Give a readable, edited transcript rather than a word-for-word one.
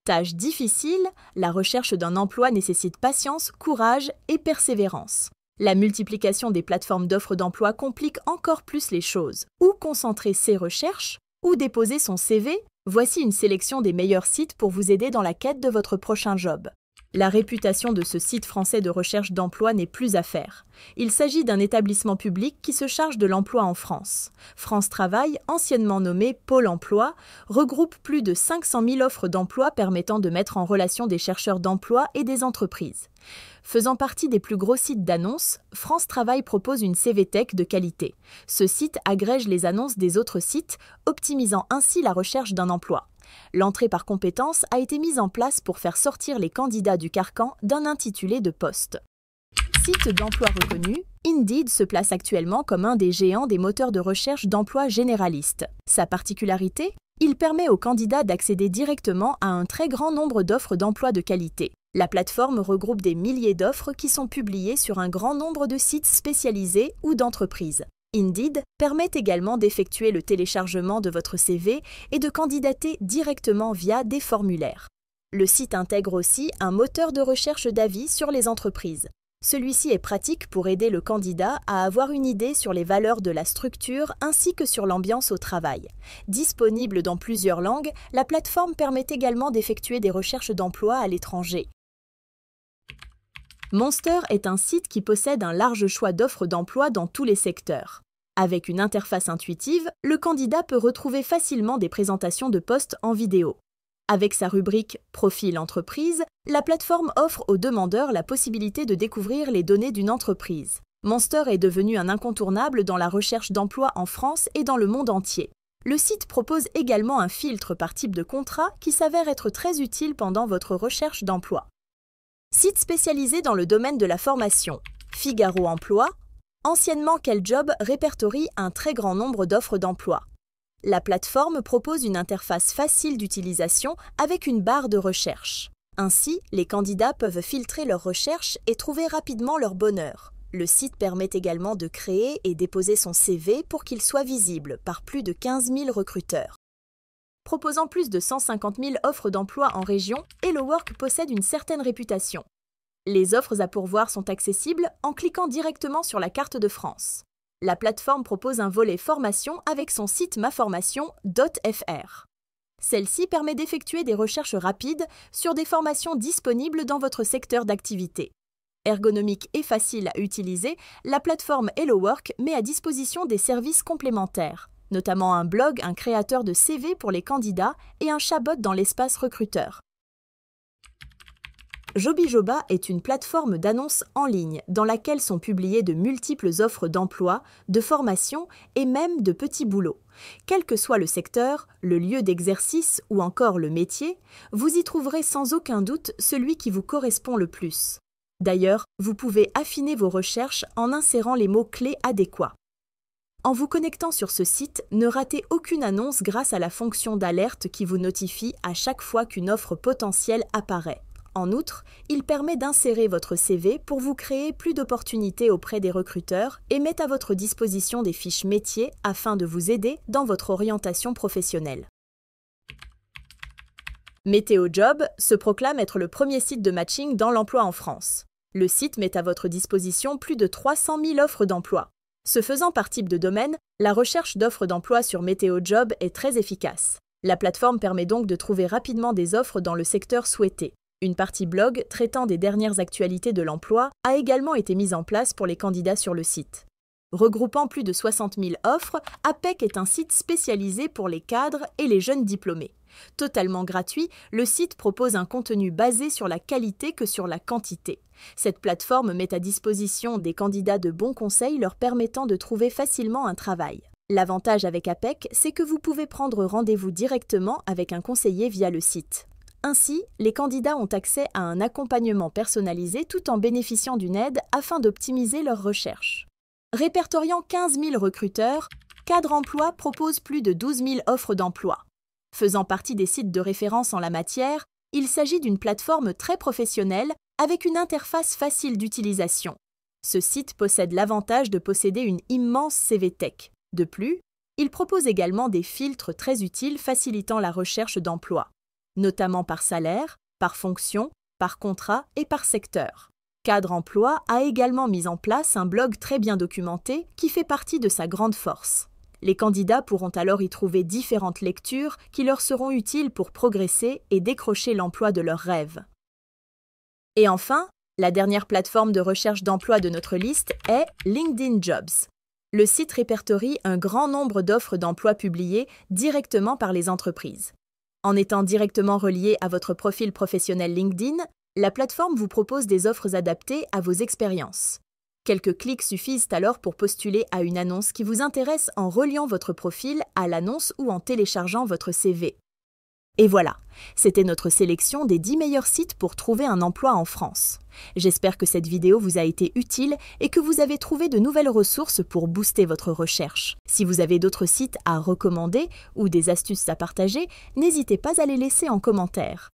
Tâche difficile, la recherche d'un emploi nécessite patience, courage et persévérance. La multiplication des plateformes d'offres d'emploi complique encore plus les choses. Où concentrer ses recherches? Où déposer son CV? Voici une sélection des meilleurs sites pour vous aider dans la quête de votre prochain job. La réputation de ce site français de recherche d'emploi n'est plus à faire. Il s'agit d'un établissement public qui se charge de l'emploi en France. France Travail, anciennement nommé Pôle emploi, regroupe plus de 500 000 offres d'emploi permettant de mettre en relation des chercheurs d'emploi et des entreprises. Faisant partie des plus gros sites d'annonces, France Travail propose une CVTech de qualité. Ce site agrège les annonces des autres sites, optimisant ainsi la recherche d'un emploi. L'entrée par compétences a été mise en place pour faire sortir les candidats du carcan d'un intitulé de poste. Site d'emploi reconnu, Indeed se place actuellement comme un des géants des moteurs de recherche d'emploi généralistes. Sa particularité? Il permet aux candidats d'accéder directement à un très grand nombre d'offres d'emploi de qualité. La plateforme regroupe des milliers d'offres qui sont publiées sur un grand nombre de sites spécialisés ou d'entreprises. Indeed permet également d'effectuer le téléchargement de votre CV et de candidater directement via des formulaires. Le site intègre aussi un moteur de recherche d'avis sur les entreprises. Celui-ci est pratique pour aider le candidat à avoir une idée sur les valeurs de la structure ainsi que sur l'ambiance au travail. Disponible dans plusieurs langues, la plateforme permet également d'effectuer des recherches d'emploi à l'étranger. Monster est un site qui possède un large choix d'offres d'emploi dans tous les secteurs. Avec une interface intuitive, le candidat peut retrouver facilement des présentations de postes en vidéo. Avec sa rubrique « Profil entreprise », la plateforme offre aux demandeurs la possibilité de découvrir les données d'une entreprise. Monster est devenu un incontournable dans la recherche d'emploi en France et dans le monde entier. Le site propose également un filtre par type de contrat qui s'avère être très utile pendant votre recherche d'emploi. Site spécialisé dans le domaine de la formation. Figaro Emploi. Anciennement Quel Job répertorie un très grand nombre d'offres d'emploi. La plateforme propose une interface facile d'utilisation avec une barre de recherche. Ainsi, les candidats peuvent filtrer leurs recherches et trouver rapidement leur bonheur. Le site permet également de créer et déposer son CV pour qu'il soit visible par plus de 15 000 recruteurs. Proposant plus de 150 000 offres d'emploi en région, HelloWork possède une certaine réputation. Les offres à pourvoir sont accessibles en cliquant directement sur la carte de France. La plateforme propose un volet formation avec son site maformation.fr. Celle-ci permet d'effectuer des recherches rapides sur des formations disponibles dans votre secteur d'activité. Ergonomique et facile à utiliser, la plateforme HelloWork met à disposition des services complémentaires, notamment un blog, un créateur de CV pour les candidats et un chatbot dans l'espace recruteur. Jobijoba est une plateforme d'annonces en ligne dans laquelle sont publiées de multiples offres d'emploi, de formation et même de petits boulots. Quel que soit le secteur, le lieu d'exercice ou encore le métier, vous y trouverez sans aucun doute celui qui vous correspond le plus. D'ailleurs, vous pouvez affiner vos recherches en insérant les mots-clés adéquats. En vous connectant sur ce site, ne ratez aucune annonce grâce à la fonction d'alerte qui vous notifie à chaque fois qu'une offre potentielle apparaît. En outre, il permet d'insérer votre CV pour vous créer plus d'opportunités auprès des recruteurs et met à votre disposition des fiches métiers afin de vous aider dans votre orientation professionnelle. Météo Job se proclame être le premier site de matching dans l'emploi en France. Le site met à votre disposition plus de 300 000 offres d'emploi. Se faisant par type de domaine, la recherche d'offres d'emploi sur Météo Job est très efficace. La plateforme permet donc de trouver rapidement des offres dans le secteur souhaité. Une partie blog traitant des dernières actualités de l'emploi a également été mise en place pour les candidats sur le site. Regroupant plus de 60 000 offres, APEC est un site spécialisé pour les cadres et les jeunes diplômés. Totalement gratuit, le site propose un contenu basé sur la qualité que sur la quantité. Cette plateforme met à disposition des candidats de bons conseils leur permettant de trouver facilement un travail. L'avantage avec APEC, c'est que vous pouvez prendre rendez-vous directement avec un conseiller via le site. Ainsi, les candidats ont accès à un accompagnement personnalisé tout en bénéficiant d'une aide afin d'optimiser leurs recherches. Répertoriant 15 000 recruteurs, Cadre Emploi propose plus de 12 000 offres d'emploi. Faisant partie des sites de référence en la matière, il s'agit d'une plateforme très professionnelle avec une interface facile d'utilisation. Ce site possède l'avantage de posséder une immense CVTech. De plus, il propose également des filtres très utiles facilitant la recherche d'emploi. notamment par salaire, par fonction, par contrat et par secteur. Cadre Emploi a également mis en place un blog très bien documenté qui fait partie de sa grande force. Les candidats pourront alors y trouver différentes lectures qui leur seront utiles pour progresser et décrocher l'emploi de leurs rêves. Et enfin, la dernière plateforme de recherche d'emploi de notre liste est LinkedIn Jobs. Le site répertorie un grand nombre d'offres d'emploi publiées directement par les entreprises. En étant directement relié à votre profil professionnel LinkedIn, la plateforme vous propose des offres adaptées à vos expériences. Quelques clics suffisent alors pour postuler à une annonce qui vous intéresse en reliant votre profil à l'annonce ou en téléchargeant votre CV. Et voilà, c'était notre sélection des 10 meilleurs sites pour trouver un emploi en France. J'espère que cette vidéo vous a été utile et que vous avez trouvé de nouvelles ressources pour booster votre recherche. Si vous avez d'autres sites à recommander ou des astuces à partager, n'hésitez pas à les laisser en commentaire.